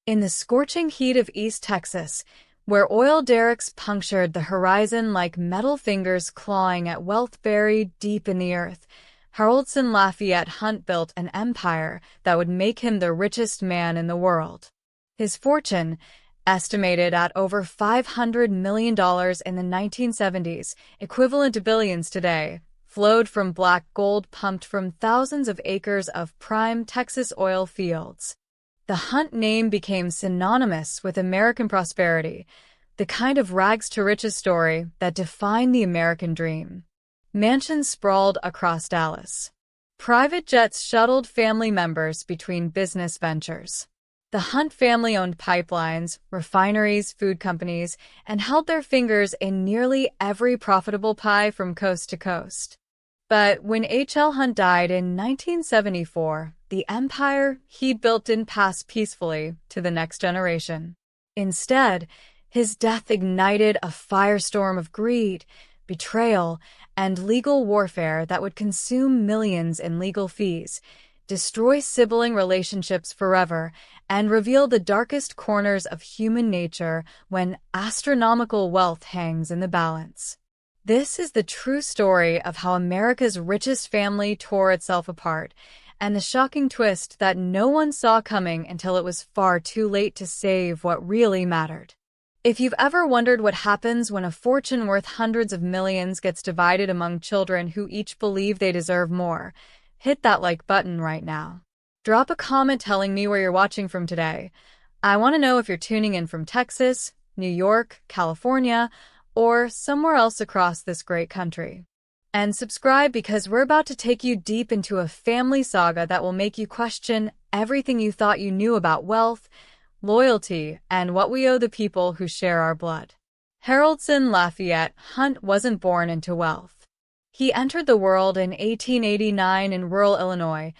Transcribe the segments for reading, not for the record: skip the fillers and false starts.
In the scorching heat of East Texas, where oil derricks punctured the horizon like metal fingers clawing at wealth buried deep in the earth, Haroldson Lafayette Hunt built an empire that would make him the richest man in the world. His fortune, estimated at over $500 million in the 1970s, equivalent to billions today, flowed from black gold pumped from thousands of acres of prime Texas oil fields. The Hunt name became synonymous with American prosperity, the kind of rags-to-riches story that defined the American dream. Mansions sprawled across Dallas. Private jets shuttled family members between business ventures. The Hunt family owned pipelines, refineries, food companies, and held their fingers in nearly every profitable pie from coast to coast. But when H.L. Hunt died in 1974, the empire he'd built didn't pass peacefully to the next generation. Instead, his death ignited a firestorm of greed, betrayal, and legal warfare that would consume millions in legal fees, destroy sibling relationships forever, and reveal the darkest corners of human nature when astronomical wealth hangs in the balance. This is the true story of how America's richest family tore itself apart, and the shocking twist that no one saw coming until it was far too late to save what really mattered. If you've ever wondered what happens when a fortune worth hundreds of millions gets divided among children who each believe they deserve more, hit that like button right now. Drop a comment telling me where you're watching from today. I want to know if you're tuning in from Texas, New York, California, or somewhere else across this great country. And subscribe because we're about to take you deep into a family saga that will make you question everything you thought you knew about wealth, loyalty, and what we owe the people who share our blood. Haroldson Lafayette Hunt wasn't born into wealth. He entered the world in 1889 in rural Illinois,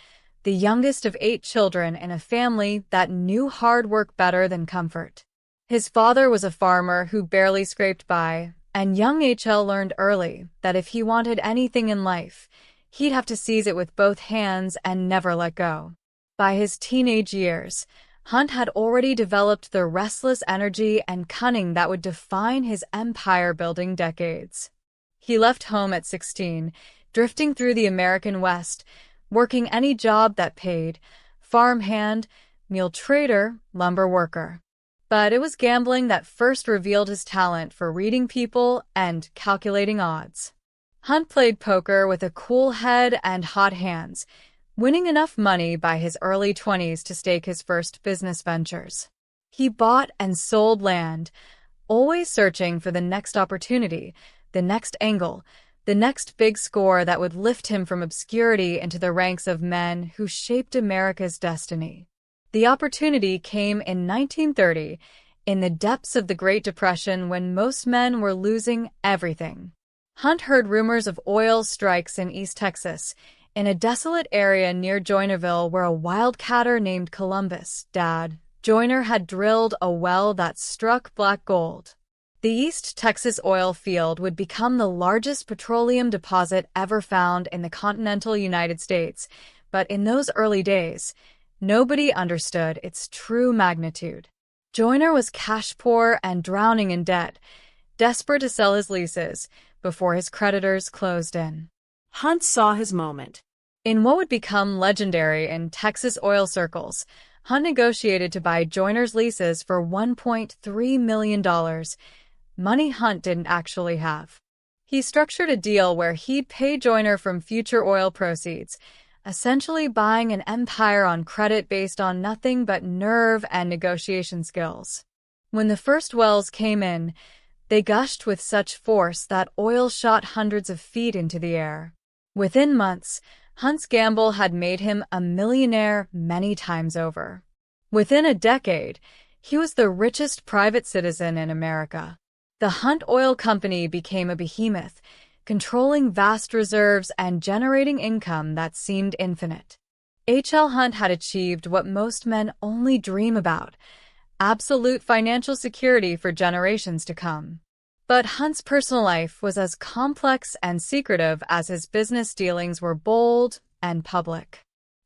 the youngest of 8 children in a family that knew hard work better than comfort. His father was a farmer who barely scraped by, and young H.L. learned early that if he wanted anything in life, he'd have to seize it with both hands and never let go. By his teenage years, Hunt had already developed the restless energy and cunning that would define his empire-building decades. He left home at 16, drifting through the American West, working any job that paid: farmhand, mule trader, lumber worker. But it was gambling that first revealed his talent for reading people and calculating odds. Hunt played poker with a cool head and hot hands, winning enough money by his early 20s to stake his first business ventures. He bought and sold land, always searching for the next opportunity, the next angle, the next big score that would lift him from obscurity into the ranks of men who shaped America's destiny. The opportunity came in 1930, in the depths of the Great Depression when most men were losing everything. Hunt heard rumors of oil strikes in East Texas, in a desolate area near Joinerville where a wildcatter named Columbus, Dad, Joyner had drilled a well that struck black gold. The East Texas oil field would become the largest petroleum deposit ever found in the continental United States, but in those early days, nobody understood its true magnitude. Joyner was cash poor and drowning in debt, desperate to sell his leases before his creditors closed in. Hunt saw his moment. In what would become legendary in Texas oil circles, Hunt negotiated to buy Joyner's leases for $1.3 million, money Hunt didn't actually have. He structured a deal where he'd pay Joyner from future oil proceeds, essentially buying an empire on credit based on nothing but nerve and negotiation skills. When the first wells came in, they gushed with such force that oil shot hundreds of feet into the air. Within months, Hunt's gamble had made him a millionaire many times over. Within a decade, he was the richest private citizen in America. The Hunt Oil Company became a behemoth, controlling vast reserves and generating income that seemed infinite. H.L. Hunt had achieved what most men only dream about: absolute financial security for generations to come. But Hunt's personal life was as complex and secretive as his business dealings were bold and public.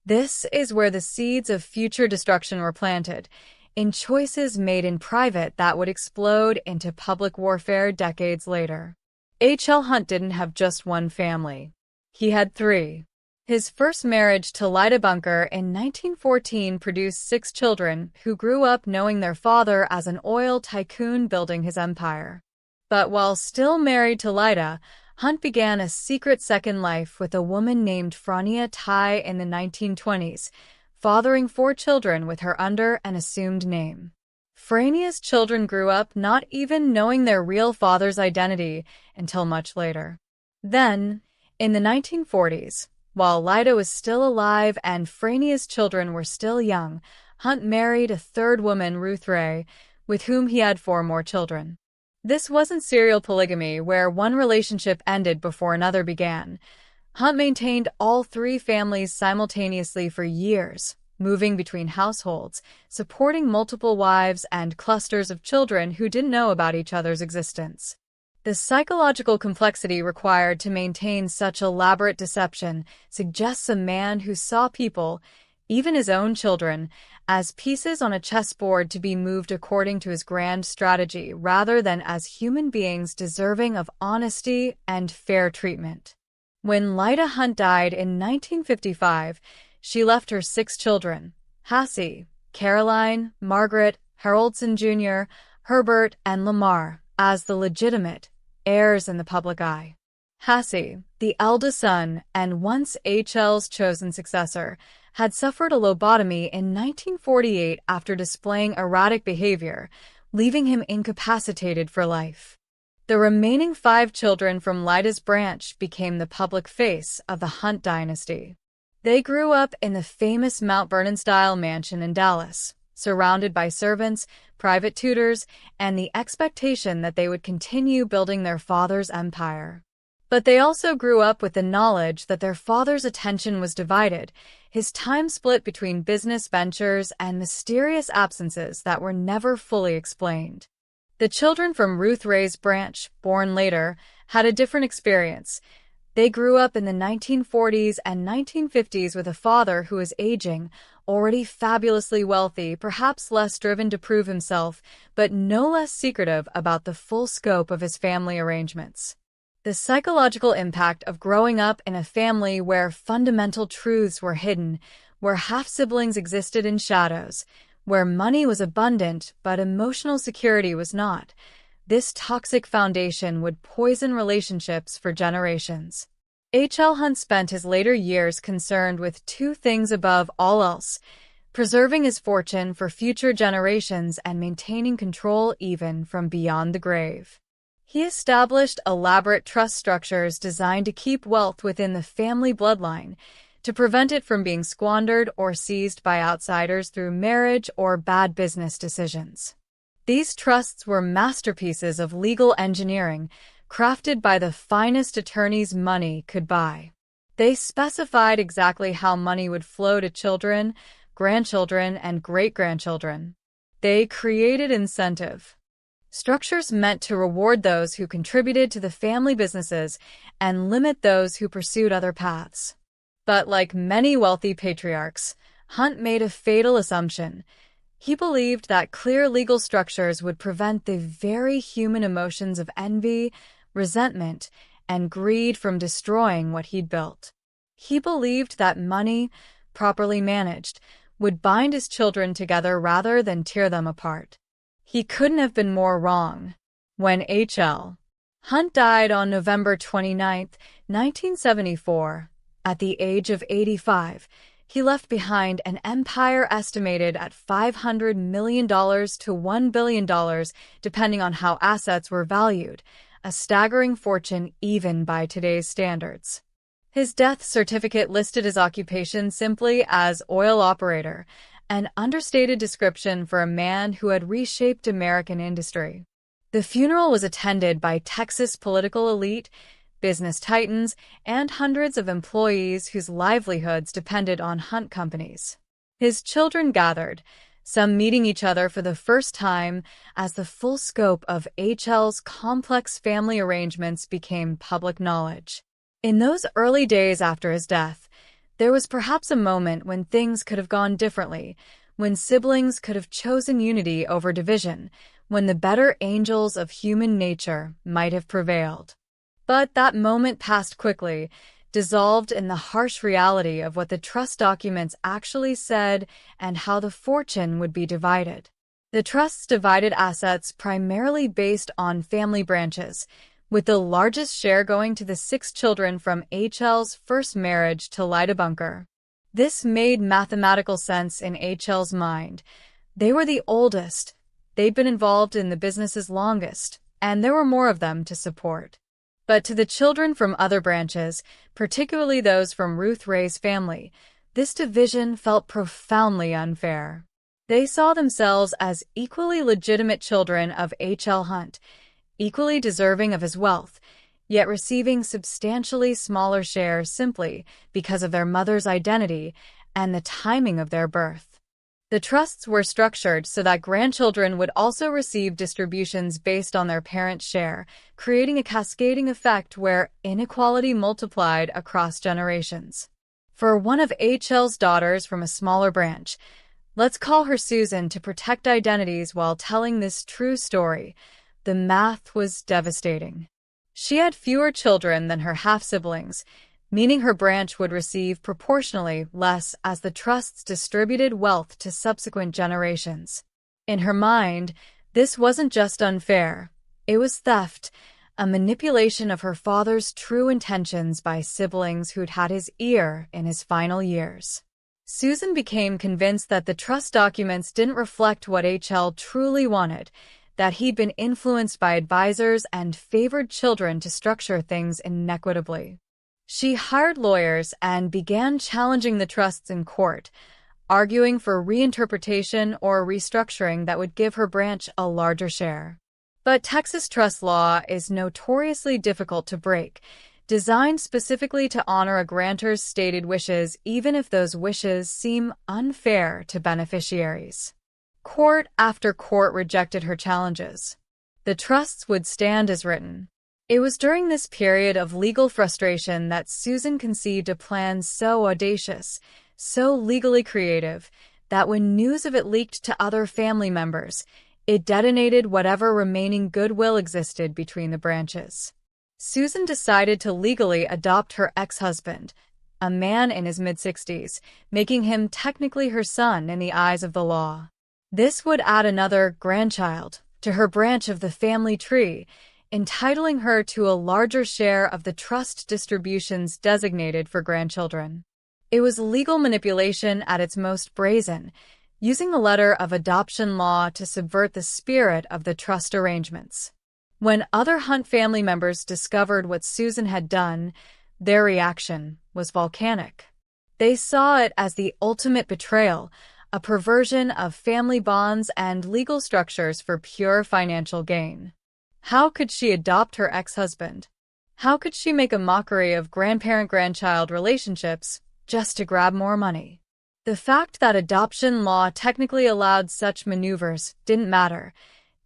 This is where the seeds of future destruction were planted, in choices made in private that would explode into public warfare decades later. H.L. Hunt didn't have just one family. He had three. His first marriage to Lyda Bunker in 1914 produced 6 children who grew up knowing their father as an oil tycoon building his empire. But while still married to Lyda, Hunt began a secret second life with a woman named Frania Tai in the 1920s, fathering 4 children with her under an assumed name. Frania's children grew up not even knowing their real father's identity until much later. Then, in the 1940s, while Lyda was still alive and Frania's children were still young, Hunt married a third woman, Ruth Ray, with whom he had 4 more children. This wasn't serial polygamy where one relationship ended before another began. Hunt maintained all 3 families simultaneously for years, moving between households, supporting multiple wives and clusters of children who didn't know about each other's existence. The psychological complexity required to maintain such elaborate deception suggests a man who saw people, even his own children, as pieces on a chessboard to be moved according to his grand strategy rather than as human beings deserving of honesty and fair treatment. When Lyda Hunt died in 1955, she left her 6 children, Hassie, Caroline, Margaret, Haroldson Jr., Herbert, and Lamar, as the legitimate heirs in the public eye. Hassie, the eldest son and once H.L.'s chosen successor, had suffered a lobotomy in 1948 after displaying erratic behavior, leaving him incapacitated for life. The remaining 5 children from Lyda's branch became the public face of the Hunt dynasty. They grew up in the famous Mount Vernon-style mansion in Dallas, surrounded by servants, private tutors, and the expectation that they would continue building their father's empire. But they also grew up with the knowledge that their father's attention was divided, his time split between business ventures and mysterious absences that were never fully explained. The children from Ruth Ray's branch, born later, had a different experience. They grew up in the 1940s and 1950s with a father who was aging, already fabulously wealthy, perhaps less driven to prove himself, but no less secretive about the full scope of his family arrangements. The psychological impact of growing up in a family where fundamental truths were hidden, where half-siblings existed in shadows, where money was abundant but emotional security was not. This toxic foundation would poison relationships for generations. H.L. Hunt spent his later years concerned with 2 things above all else: preserving his fortune for future generations and maintaining control even from beyond the grave. He established elaborate trust structures designed to keep wealth within the family bloodline, to prevent it from being squandered or seized by outsiders through marriage or bad business decisions. These trusts were masterpieces of legal engineering, crafted by the finest attorneys money could buy. They specified exactly how money would flow to children, grandchildren, and great-grandchildren. They created incentive structures meant to reward those who contributed to the family businesses and limit those who pursued other paths. But like many wealthy patriarchs, Hunt made a fatal assumption. He believed that clear legal structures would prevent the very human emotions of envy, resentment, and greed from destroying what he'd built. He believed that money, properly managed, would bind his children together rather than tear them apart. He couldn't have been more wrong. When H.L. Hunt died on November 29, 1974, at the age of 85, he left behind an empire estimated at $500 million to $1 billion, depending on how assets were valued, a staggering fortune even by today's standards. His death certificate listed his occupation simply as oil operator, an understated description for a man who had reshaped American industry. The funeral was attended by Texas political elite, business titans, and hundreds of employees whose livelihoods depended on Hunt companies. His children gathered, some meeting each other for the first time as the full scope of H.L.'s complex family arrangements became public knowledge. In those early days after his death, there was perhaps a moment when things could have gone differently, when siblings could have chosen unity over division, when the better angels of human nature might have prevailed. But that moment passed quickly, dissolved in the harsh reality of what the trust documents actually said and how the fortune would be divided. The trusts divided assets primarily based on family branches, with the largest share going to the 6 children from HL's first marriage to Lyda Bunker. This made mathematical sense in HL's mind. They were the oldest, they'd been involved in the business's longest, and there were more of them to support. But to the children from other branches, particularly those from Ruth Ray's family, this division felt profoundly unfair. They saw themselves as equally legitimate children of H.L. Hunt, equally deserving of his wealth, yet receiving substantially smaller shares simply because of their mother's identity and the timing of their birth. The trusts were structured so that grandchildren would also receive distributions based on their parents' share, creating a cascading effect where inequality multiplied across generations. For one of H.L.'s daughters from a smaller branch, let's call her Susan to protect identities while telling this true story, the math was devastating. She had fewer children than her half-siblings, meaning her branch would receive proportionally less as the trusts distributed wealth to subsequent generations. In her mind, this wasn't just unfair, it was theft, a manipulation of her father's true intentions by siblings who'd had his ear in his final years. Susan became convinced that the trust documents didn't reflect what H.L. truly wanted, that he'd been influenced by advisors and favored children to structure things inequitably. She hired lawyers and began challenging the trusts in court, arguing for reinterpretation or restructuring that would give her branch a larger share. But Texas trust law is notoriously difficult to break, designed specifically to honor a grantor's stated wishes even if those wishes seem unfair to beneficiaries. Court after court rejected her challenges. The trusts would stand as written. It was during this period of legal frustration that Susan conceived a plan so audacious, so legally creative, that when news of it leaked to other family members, it detonated whatever remaining goodwill existed between the branches. Susan decided to legally adopt her ex-husband, a man in his mid-60s, making him technically her son in the eyes of the law. This would add another grandchild to her branch of the family tree, entitling her to a larger share of the trust distributions designated for grandchildren. It was legal manipulation at its most brazen, using the letter of adoption law to subvert the spirit of the trust arrangements. When other Hunt family members discovered what Susan had done, their reaction was volcanic. They saw it as the ultimate betrayal, a perversion of family bonds and legal structures for pure financial gain. How could she adopt her ex-husband? How could she make a mockery of grandparent-grandchild relationships just to grab more money? The fact that adoption law technically allowed such maneuvers didn't matter.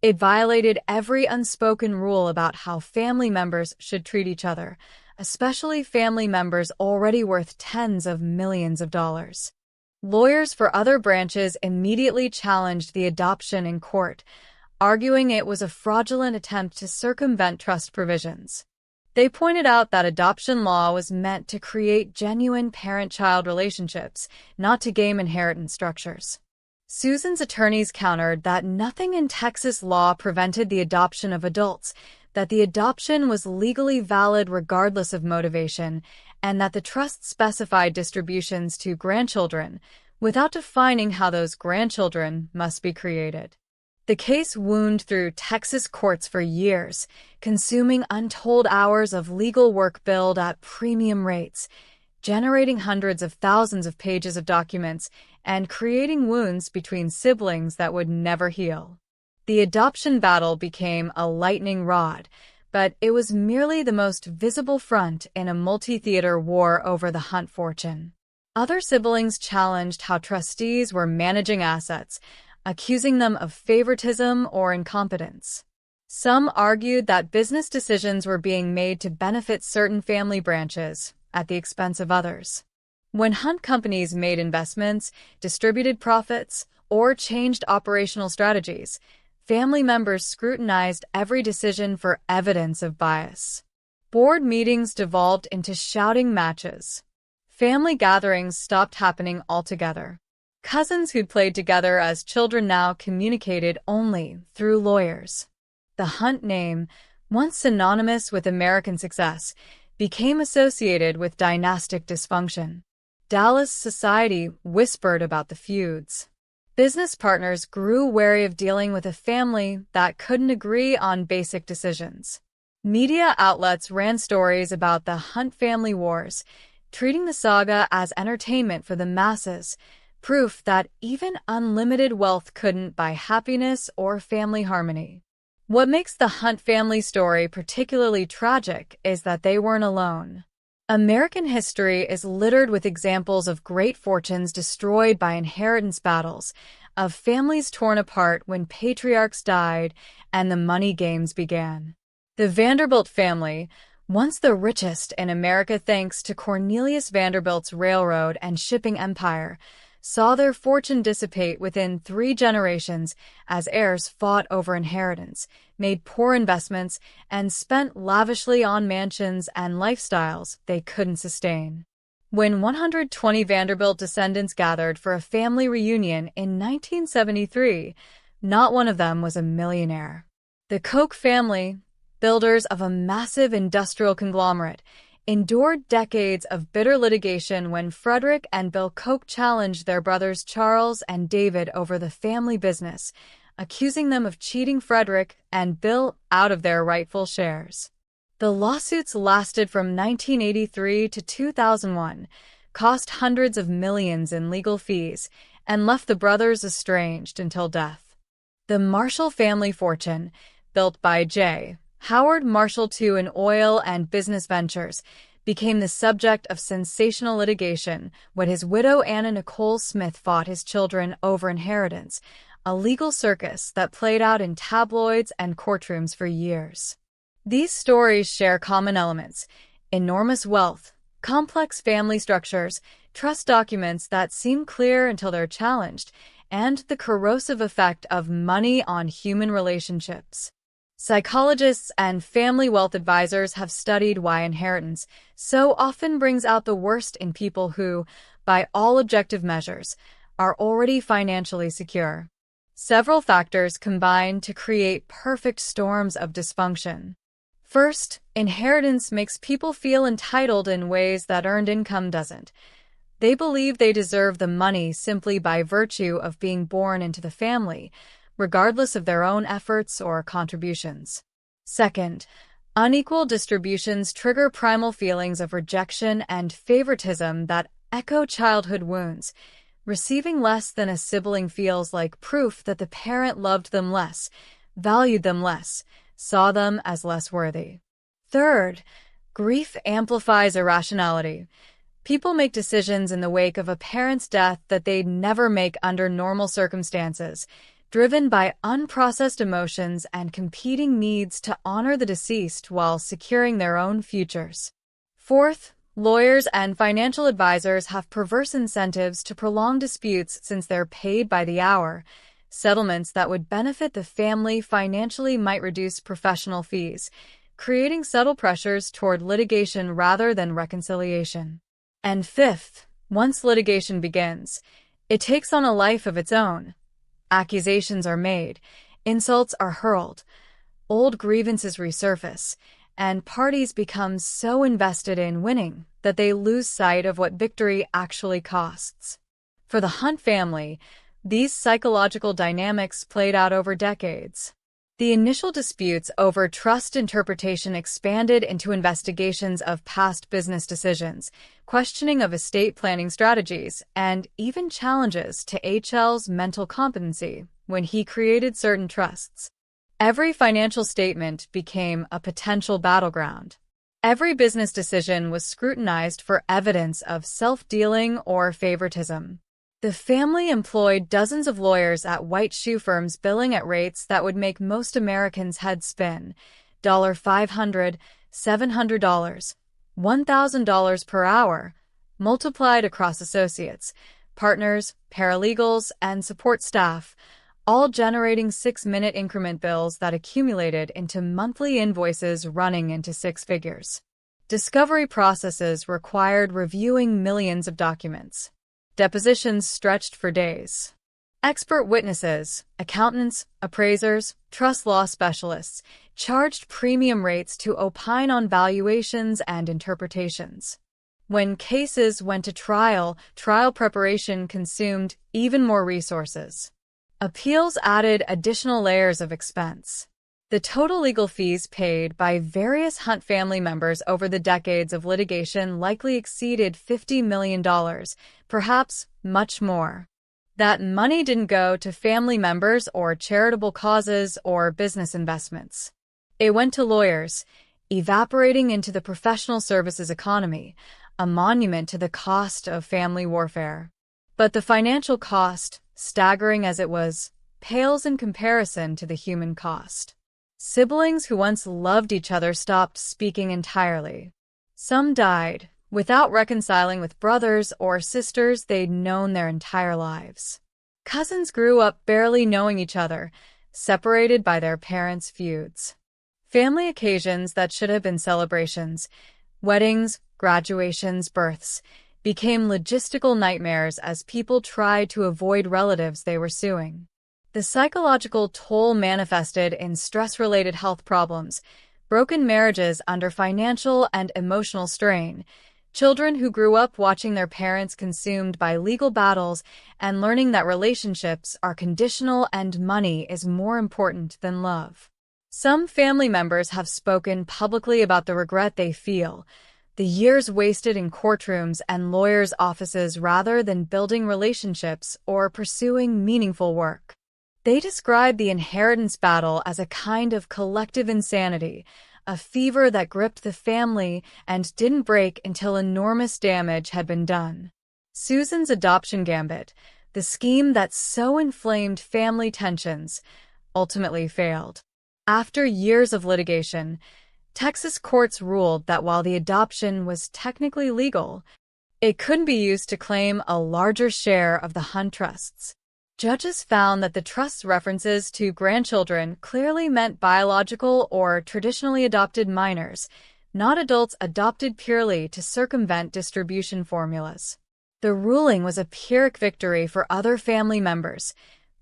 It violated every unspoken rule about how family members should treat each other, especially family members already worth tens of millions of dollars. Lawyers for other branches immediately challenged the adoption in court, arguing it was a fraudulent attempt to circumvent trust provisions. They pointed out that adoption law was meant to create genuine parent-child relationships, not to game inheritance structures. Susan's attorneys countered that nothing in Texas law prevented the adoption of adults, that the adoption was legally valid regardless of motivation, and that the trust specified distributions to grandchildren, without defining how those grandchildren must be created. The case wound through Texas courts for years, consuming untold hours of legal work billed at premium rates, generating hundreds of thousands of pages of documents, and creating wounds between siblings that would never heal. The adoption battle became a lightning rod, but it was merely the most visible front in a multi-theater war over the Hunt fortune. Other siblings challenged how trustees were managing assets, accusing them of favoritism or incompetence. Some argued that business decisions were being made to benefit certain family branches at the expense of others. When Hunt companies made investments, distributed profits, or changed operational strategies. Family members scrutinized every decision for evidence of bias. Board meetings devolved into shouting matches. Family gatherings stopped happening altogether. Cousins who'd played together as children now communicated only through lawyers. The Hunt name, once synonymous with American success, became associated with dynastic dysfunction. Dallas society whispered about the feuds. Business partners grew wary of dealing with a family that couldn't agree on basic decisions. Media outlets ran stories about the Hunt family wars, treating the saga as entertainment for the masses, proof that even unlimited wealth couldn't buy happiness or family harmony. What makes the Hunt family story particularly tragic is that they weren't alone. American history is littered with examples of great fortunes destroyed by inheritance battles, of families torn apart when patriarchs died and the money games began. The Vanderbilt family, once the richest in America thanks to Cornelius Vanderbilt's railroad and shipping empire, saw their fortune dissipate within 3 generations as heirs fought over inheritance, made poor investments, and spent lavishly on mansions and lifestyles they couldn't sustain. When 120 Vanderbilt descendants gathered for a family reunion in 1973, not one of them was a millionaire. The Koch family, builders of a massive industrial conglomerate, endured decades of bitter litigation when Frederick and Bill Koch challenged their brothers Charles and David over the family business, accusing them of cheating Frederick and Bill out of their rightful shares. The lawsuits lasted from 1983 to 2001, cost hundreds of millions in legal fees, and left the brothers estranged until death. The Marshall family fortune, built by J. Howard Marshall II in oil and business ventures, became the subject of sensational litigation when his widow Anna Nicole Smith fought his children over inheritance, a legal circus that played out in tabloids and courtrooms for years. These stories share common elements: enormous wealth, complex family structures, trust documents that seem clear until they're challenged, and the corrosive effect of money on human relationships. Psychologists and family wealth advisors have studied why inheritance so often brings out the worst in people who, by all objective measures, are already financially secure. Several factors combine to create perfect storms of dysfunction. First, inheritance makes people feel entitled in ways that earned income doesn't. They believe they deserve the money simply by virtue of being born into the family, regardless of their own efforts or contributions. Second, unequal distributions trigger primal feelings of rejection and favoritism that echo childhood wounds. Receiving less than a sibling feels like proof that the parent loved them less, valued them less, saw them as less worthy. Third, grief amplifies irrationality. People make decisions in the wake of a parent's death that they'd never make under normal circumstances, driven by unprocessed emotions and competing needs to honor the deceased while securing their own futures. Fourth, lawyers and financial advisors have perverse incentives to prolong disputes since they're paid by the hour. Settlements that would benefit the family financially might reduce professional fees, creating subtle pressures toward litigation rather than reconciliation. And fifth, once litigation begins, it takes on a life of its own. Accusations are made, insults are hurled, old grievances resurface, and parties become so invested in winning that they lose sight of what victory actually costs. For the Hunt family, these psychological dynamics played out over decades. The initial disputes over trust interpretation expanded into investigations of past business decisions, questioning of estate planning strategies, and even challenges to HL's mental competency when he created certain trusts. Every financial statement became a potential battleground. Every business decision was scrutinized for evidence of self-dealing or favoritism. The family employed dozens of lawyers at white shoe firms billing at rates that would make most Americans' heads spin: $500, $700, $1,000 per hour, multiplied across associates, partners, paralegals, and support staff, all generating 6-minute increment bills that accumulated into monthly invoices running into six figures. Discovery processes required reviewing millions of documents. Depositions stretched for days. Expert witnesses, accountants, appraisers, trust law specialists, charged premium rates to opine on valuations and interpretations. When cases went to trial preparation consumed even more resources. Appeals added additional layers of expense. The total legal fees paid by various Hunt family members over the decades of litigation likely exceeded $50 million, perhaps much more. That money didn't go to family members or charitable causes or business investments. It went to lawyers, evaporating into the professional services economy, a monument to the cost of family warfare. But the financial cost, staggering as it was, pales in comparison to the human cost. Siblings who once loved each other stopped speaking entirely. Some died, without reconciling with brothers or sisters they'd known their entire lives. Cousins grew up barely knowing each other, separated by their parents' feuds. Family occasions that should have been celebrations, weddings, graduations, births, became logistical nightmares as people tried to avoid relatives they were suing. The psychological toll manifested in stress-related health problems, broken marriages under financial and emotional strain, children who grew up watching their parents consumed by legal battles and learning that relationships are conditional and money is more important than love. Some family members have spoken publicly about the regret they feel, the years wasted in courtrooms and lawyers' offices rather than building relationships or pursuing meaningful work. They describe the inheritance battle as a kind of collective insanity, a fever that gripped the family and didn't break until enormous damage had been done. Susan's adoption gambit, the scheme that so inflamed family tensions, ultimately failed. After years of litigation, Texas courts ruled that while the adoption was technically legal, it couldn't be used to claim a larger share of the Hunt trusts. Judges found that the trust's references to grandchildren clearly meant biological or traditionally adopted minors, not adults adopted purely to circumvent distribution formulas. The ruling was a Pyrrhic victory for other family members.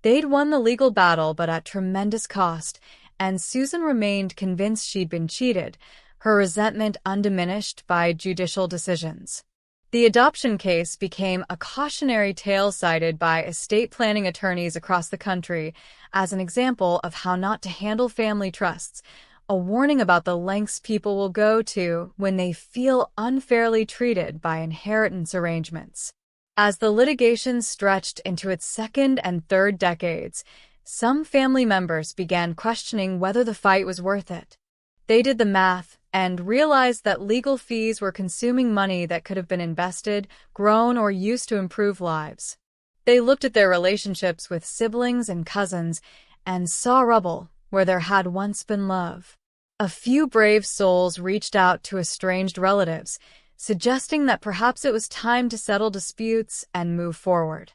They'd won the legal battle but at tremendous cost, and Susan remained convinced she'd been cheated, her resentment undiminished by judicial decisions. The adoption case became a cautionary tale cited by estate planning attorneys across the country as an example of how not to handle family trusts, a warning about the lengths people will go to when they feel unfairly treated by inheritance arrangements. As the litigation stretched into its second and third decades, some family members began questioning whether the fight was worth it. They did the math and realized that legal fees were consuming money that could have been invested, grown, or used to improve lives. They looked at their relationships with siblings and cousins and saw rubble where there had once been love. A few brave souls reached out to estranged relatives, suggesting that perhaps it was time to settle disputes and move forward.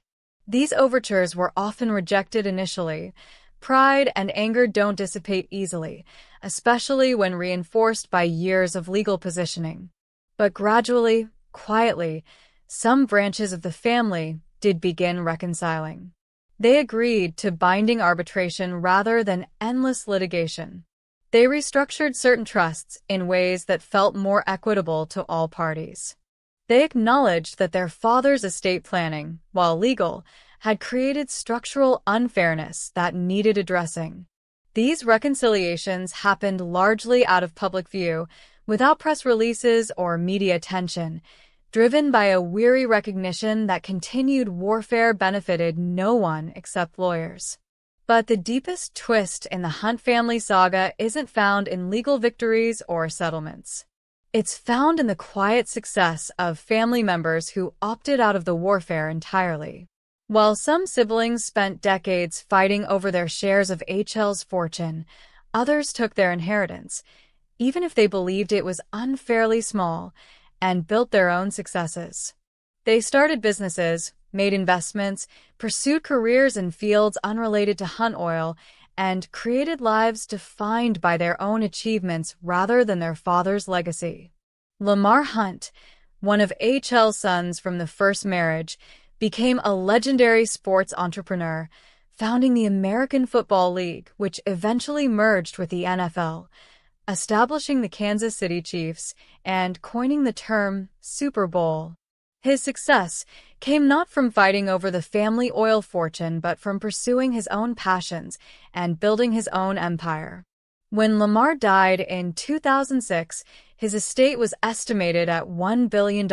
These overtures were often rejected initially. Pride and anger don't dissipate easily, especially when reinforced by years of legal positioning. But gradually, quietly, some branches of the family did begin reconciling. They agreed to binding arbitration rather than endless litigation. They restructured certain trusts in ways that felt more equitable to all parties. They acknowledged that their father's estate planning, while legal, had created structural unfairness that needed addressing. These reconciliations happened largely out of public view, without press releases or media attention, driven by a weary recognition that continued warfare benefited no one except lawyers. But the deepest twist in the Hunt family saga isn't found in legal victories or settlements. It's found in the quiet success of family members who opted out of the warfare entirely. While some siblings spent decades fighting over their shares of HL's fortune, others took their inheritance, even if they believed it was unfairly small, and built their own successes. They started businesses, made investments, pursued careers in fields unrelated to hunt oil, and created lives defined by their own achievements rather than their father's legacy. Lamar Hunt, one of H.L.'s sons from the first marriage, became a legendary sports entrepreneur, founding the American Football League, which eventually merged with the NFL, establishing the Kansas City Chiefs, and coining the term Super Bowl. His success came not from fighting over the family oil fortune but from pursuing his own passions and building his own empire. When Lamar died in 2006, his estate was estimated at $1 billion,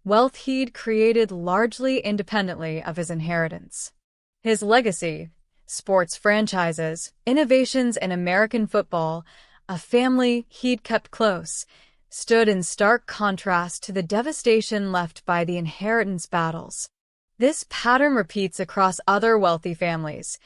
wealth he'd created largely independently of his inheritance. His legacy, sports franchises, innovations in American football, a family he'd kept close, stood in stark contrast to the devastation left by the inheritance battles. This pattern repeats across other wealthy families.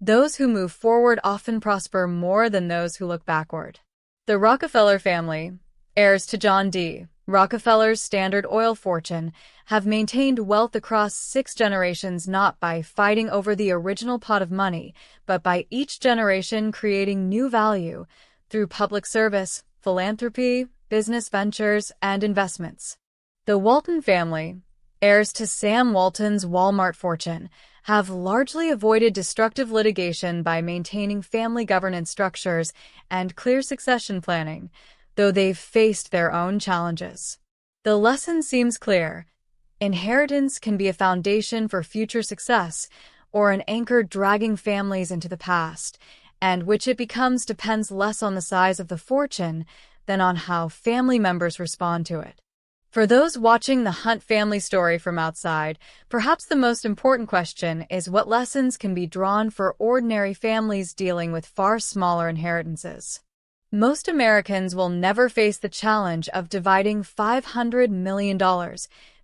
Those who move forward often prosper more than those who look backward. The Rockefeller family, heirs to John D. Rockefeller's Standard Oil fortune, have maintained wealth across 6 generations not by fighting over the original pot of money, but by each generation creating new value through public service, philanthropy, business ventures, and investments. The Walton family, heirs to Sam Walton's Walmart fortune, have largely avoided destructive litigation by maintaining family governance structures and clear succession planning, though they've faced their own challenges. The lesson seems clear. Inheritance can be a foundation for future success, or an anchor dragging families into the past, and which it becomes depends less on the size of the fortune than on how family members respond to it. For those watching the Hunt family story from outside, perhaps the most important question is what lessons can be drawn for ordinary families dealing with far smaller inheritances. Most Americans will never face the challenge of dividing $500 million,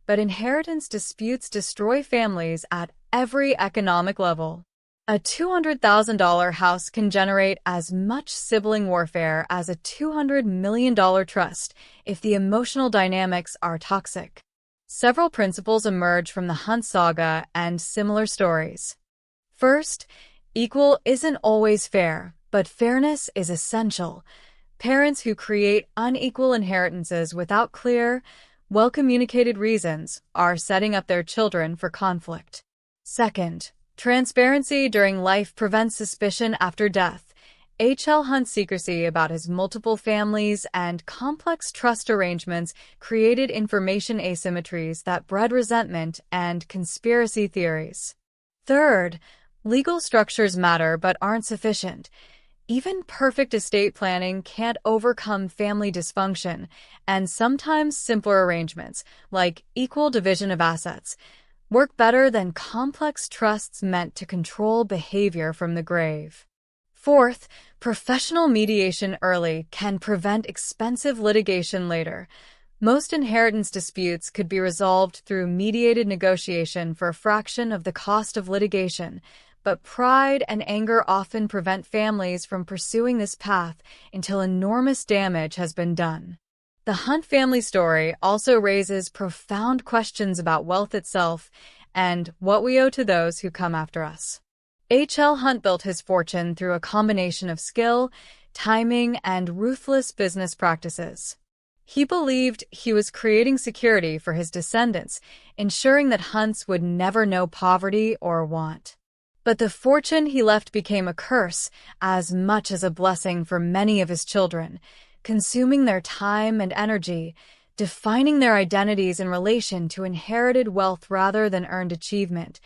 but inheritance disputes destroy families at every economic level. A $200,000 house can generate as much sibling warfare as a $200 million trust if the emotional dynamics are toxic. Several principles emerge from the Hunt saga and similar stories. First, equal isn't always fair, but fairness is essential. Parents who create unequal inheritances without clear, well-communicated reasons are setting up their children for conflict. Second, transparency during life prevents suspicion after death. H.L. Hunt's secrecy about his multiple families and complex trust arrangements created information asymmetries that bred resentment and conspiracy theories. Third, legal structures matter but aren't sufficient. Even perfect estate planning can't overcome family dysfunction, and sometimes simpler arrangements, like equal division of assets, work better than complex trusts meant to control behavior from the grave. Fourth, professional mediation early can prevent expensive litigation later. Most inheritance disputes could be resolved through mediated negotiation for a fraction of the cost of litigation, but pride and anger often prevent families from pursuing this path until enormous damage has been done. The Hunt family story also raises profound questions about wealth itself and what we owe to those who come after us. H.L. Hunt built his fortune through a combination of skill, timing, and ruthless business practices. He believed he was creating security for his descendants, ensuring that Hunts would never know poverty or want. But the fortune he left became a curse as much as a blessing for many of his children, consuming their time and energy, defining their identities in relation to inherited wealth rather than earned achievement,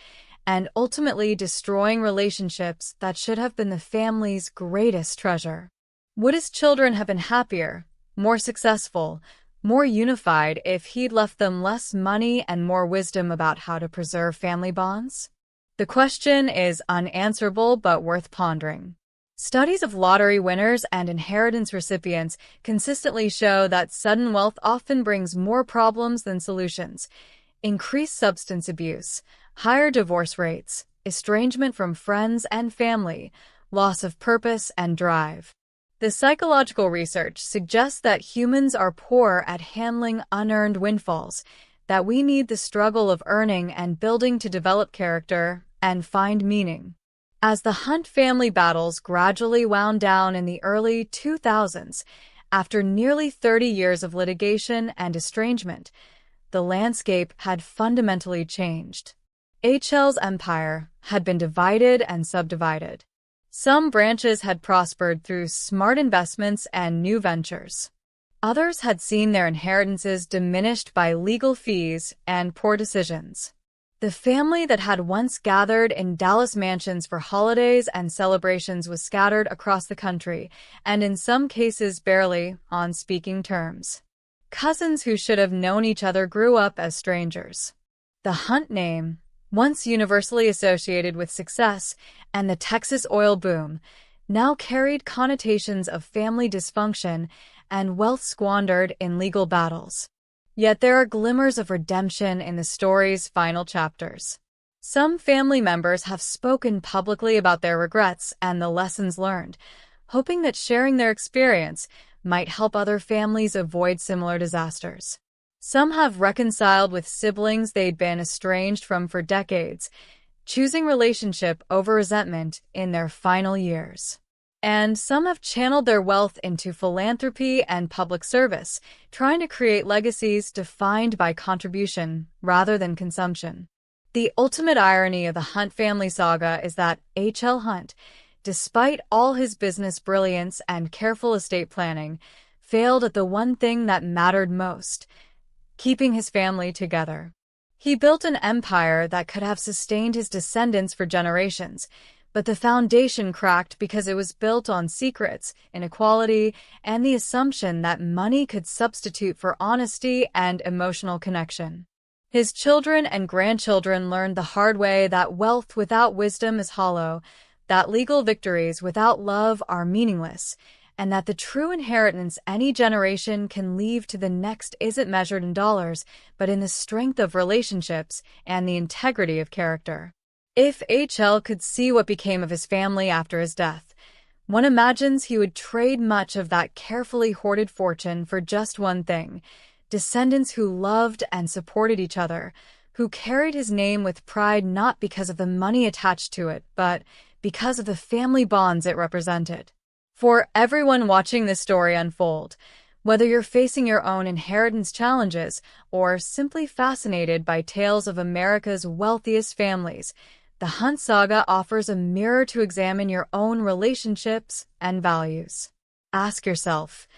and ultimately destroying relationships that should have been the family's greatest treasure. Would his children have been happier, more successful, more unified if he'd left them less money and more wisdom about how to preserve family bonds? The question is unanswerable but worth pondering. Studies of lottery winners and inheritance recipients consistently show that sudden wealth often brings more problems than solutions. Increased substance abuse, higher divorce rates, estrangement from friends and family, loss of purpose and drive. The psychological research suggests that humans are poor at handling unearned windfalls, that we need the struggle of earning and building to develop character and find meaning. As the Hunt family battles gradually wound down in the early 2000s, after nearly 30 years of litigation and estrangement, the landscape had fundamentally changed. HL's empire had been divided and subdivided. Some branches had prospered through smart investments and new ventures. Others had seen their inheritances diminished by legal fees and poor decisions. The family that had once gathered in Dallas mansions for holidays and celebrations was scattered across the country, and in some cases barely on speaking terms. Cousins who should have known each other grew up as strangers. The Hunt name, once universally associated with success and the Texas oil boom, now carried connotations of family dysfunction and wealth squandered in legal battles. Yet there are glimmers of redemption in the story's final chapters. Some family members have spoken publicly about their regrets and the lessons learned, hoping that sharing their experience might help other families avoid similar disasters. Some have reconciled with siblings they'd been estranged from for decades, choosing relationship over resentment in their final years. And some have channeled their wealth into philanthropy and public service, trying to create legacies defined by contribution rather than consumption. The ultimate irony of the Hunt family saga is that H.L. Hunt, despite all his business brilliance and careful estate planning, failed at the one thing that mattered most: keeping his family together. He built an empire that could have sustained his descendants for generations, but the foundation cracked because it was built on secrets, inequality, and the assumption that money could substitute for honesty and emotional connection. His children and grandchildren learned the hard way that wealth without wisdom is hollow, that legal victories without love are meaningless, and that the true inheritance any generation can leave to the next isn't measured in dollars, but in the strength of relationships and the integrity of character. If H.L. could see what became of his family after his death, one imagines he would trade much of that carefully hoarded fortune for just one thing: descendants who loved and supported each other, who carried his name with pride not because of the money attached to it, but because of the family bonds it represented. For everyone watching this story unfold, whether you're facing your own inheritance challenges or simply fascinated by tales of America's wealthiest families, the Hunt saga offers a mirror to examine your own relationships and values. Ask yourself,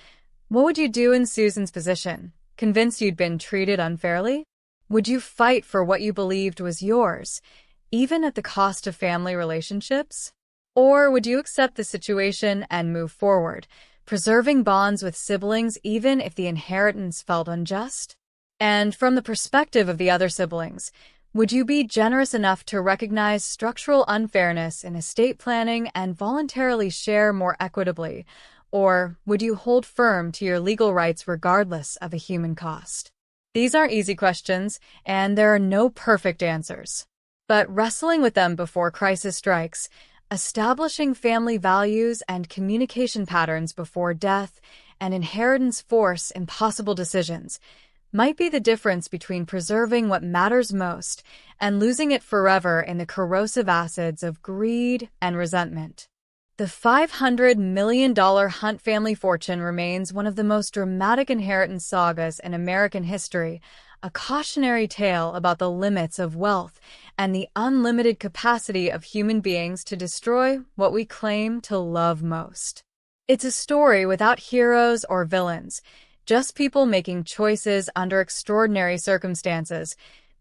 what would you do in Susan's position, convinced you'd been treated unfairly? Would you fight for what you believed was yours, even at the cost of family relationships? Or would you accept the situation and move forward, preserving bonds with siblings even if the inheritance felt unjust? And from the perspective of the other siblings, would you be generous enough to recognize structural unfairness in estate planning and voluntarily share more equitably? Or would you hold firm to your legal rights regardless of a human cost? These aren't easy questions, and there are no perfect answers. But wrestling with them before crisis strikes, establishing family values and communication patterns before death, and inheritance force impossible decisions, might be the difference between preserving what matters most and losing it forever in the corrosive acids of greed and resentment. The $500 million Hunt family fortune remains one of the most dramatic inheritance sagas in American history, a cautionary tale about the limits of wealth and the unlimited capacity of human beings to destroy what we claim to love most. It's a story without heroes or villains, just people making choices under extraordinary circumstances,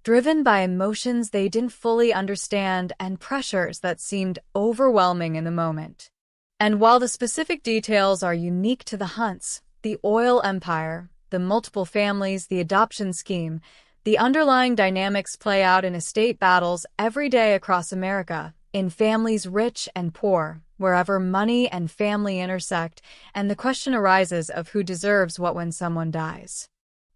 driven by emotions they didn't fully understand and pressures that seemed overwhelming in the moment. And while the specific details are unique to the Hunts, the oil empire, the multiple families, the adoption scheme, the underlying dynamics play out in estate battles every day across America, in families rich and poor, wherever money and family intersect, and the question arises of who deserves what when someone dies.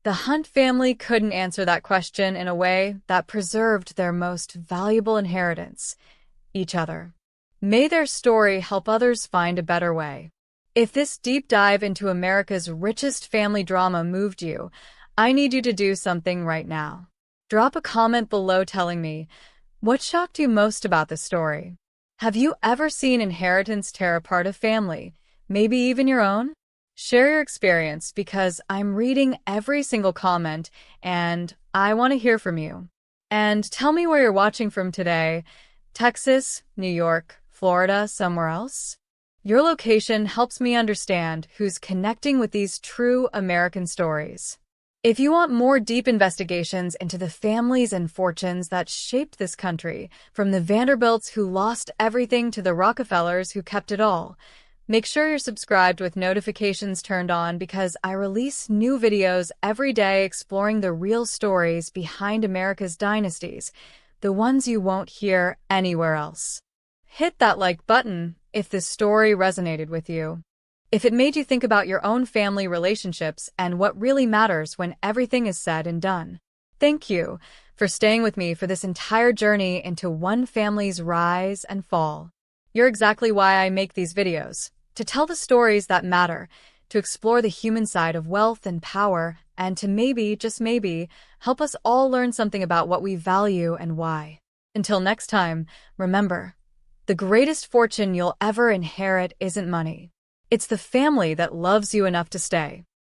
The Hunt family couldn't answer that question in a way that preserved their most valuable inheritance: each other. May their story help others find a better way. If this deep dive into America's richest family drama moved you, I need you to do something right now. Drop a comment below telling me what shocked you most about this story. Have you ever seen inheritance tear apart a family, maybe even your own? Share your experience because I'm reading every single comment and I want to hear from you. And tell me where you're watching from today. Texas, New York, Florida, somewhere else? Your location helps me understand who's connecting with these true American stories. If you want more deep investigations into the families and fortunes that shaped this country, from the Vanderbilts who lost everything to the Rockefellers who kept it all, make sure you're subscribed with notifications turned on because I release new videos every day exploring the real stories behind America's dynasties, the ones you won't hear anywhere else. Hit that like button if this story resonated with you. If it made you think about your own family relationships and what really matters when everything is said and done. Thank you for staying with me for this entire journey into one family's rise and fall. You're exactly why I make these videos, to tell the stories that matter, to explore the human side of wealth and power, and to maybe, just maybe, help us all learn something about what we value and why. Until next time, remember, the greatest fortune you'll ever inherit isn't money. It's the family that loves you enough to stay.